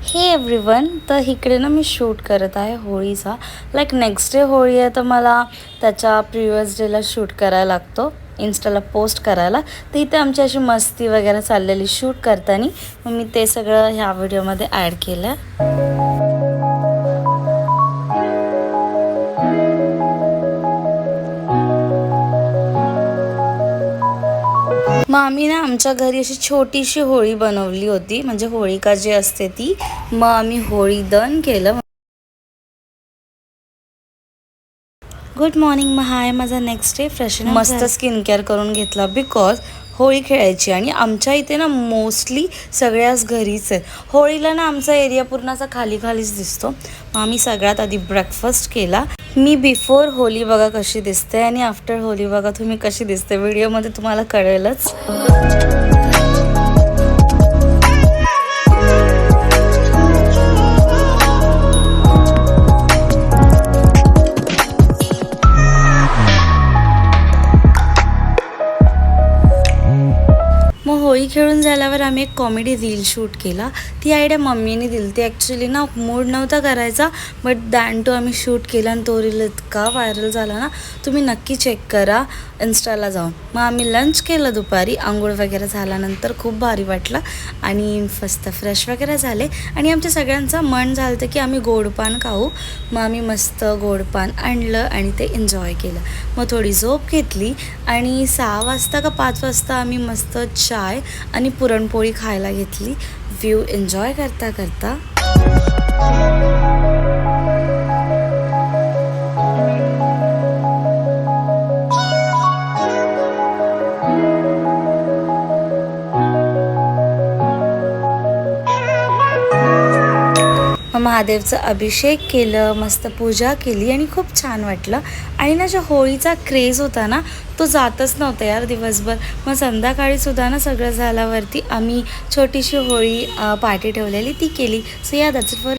हे एव्हरीवन, तर इकडे ना मी शूट करत आहे होळीचा. लाईक नेक्स्ट डे होळी आहे, तर मला त्याच्या प्रिव्हियस डेला शूट करायला लागतो, इन्स्टाला पोस्ट करायला. तर इथे आमची अशी मस्ती वगैरे चाललेली शूट करताना, मग मी ते सगळं ह्या व्हिडिओमध्ये ॲड केलं. मग आम्ही ना आमच्या घरी अशी छोटीशी होळी बनवली होती, म्हणजे होळिका जी असते ती. मग आम्ही होळी दहन केलं. Good morning. मग हाय माझा नेक्स्ट डे. फ्रेश मस्त स्किन केअर करून घेतला, बिकॉज होळी खेळायची. आणि आमच्या इथे ना मोस्टली सगळ्याच घरीच आहेत. होळीला ना आमचा एरिया पूर्ण असा खाली खालीच दिसतो. मग आम्ही सगळ्यात आधी ब्रेकफास्ट केला. मी बिफोर होळी बघा कशी दिसते आणि आफ्टर होळी बघा तुम्ही कशी दिसते, व्हिडिओमध्ये तुम्हाला कळेलच. मग होळी खेळून झाल्यावर आम्ही एक कॉमेडी रील शूट केला. ती आयडिया मम्मीने दिली. ती ॲक्च्युली ना मूड नव्हता करायचा, बट दॅन टू आम्ही शूट केला आणि तो रील इतका व्हायरल झाला ना, तुम्ही नक्की चेक करा इन्स्टाला जाऊन. मग आम्ही लंच केलं दुपारी. आंघोळ वगैरे झाल्यानंतर खूप भारी वाटलं आणि मस्त फ्रेश वगैरे झाले. आणि आमच्या सगळ्यांचं मन झालं होतं की आम्ही गोडपान खाऊ. मग आम्ही मस्त गोडपान आणलं आणि ते एन्जॉय केलं. मग थोडी झोप घेतली आणि 6 वाजता का 5 वाजता आम्ही मस्त चाय आणि पुरणपोळी खायला घेतली, व्ह्यू एन्जॉय करता करता. महादेवचं अभिषेक केलं, मस्त पूजा केली आणि खूप छान वाटलं. आणि ना जो होळीचा क्रेज होता ना, तो जातच नव्हता यार दिवसभर. मग संध्याकाळीसुद्धा ना सगळं झाल्यावरती आम्ही छोटीशी होळी पार्टी ठेवलेली ती केली. सो या दॅट्स इट फॉर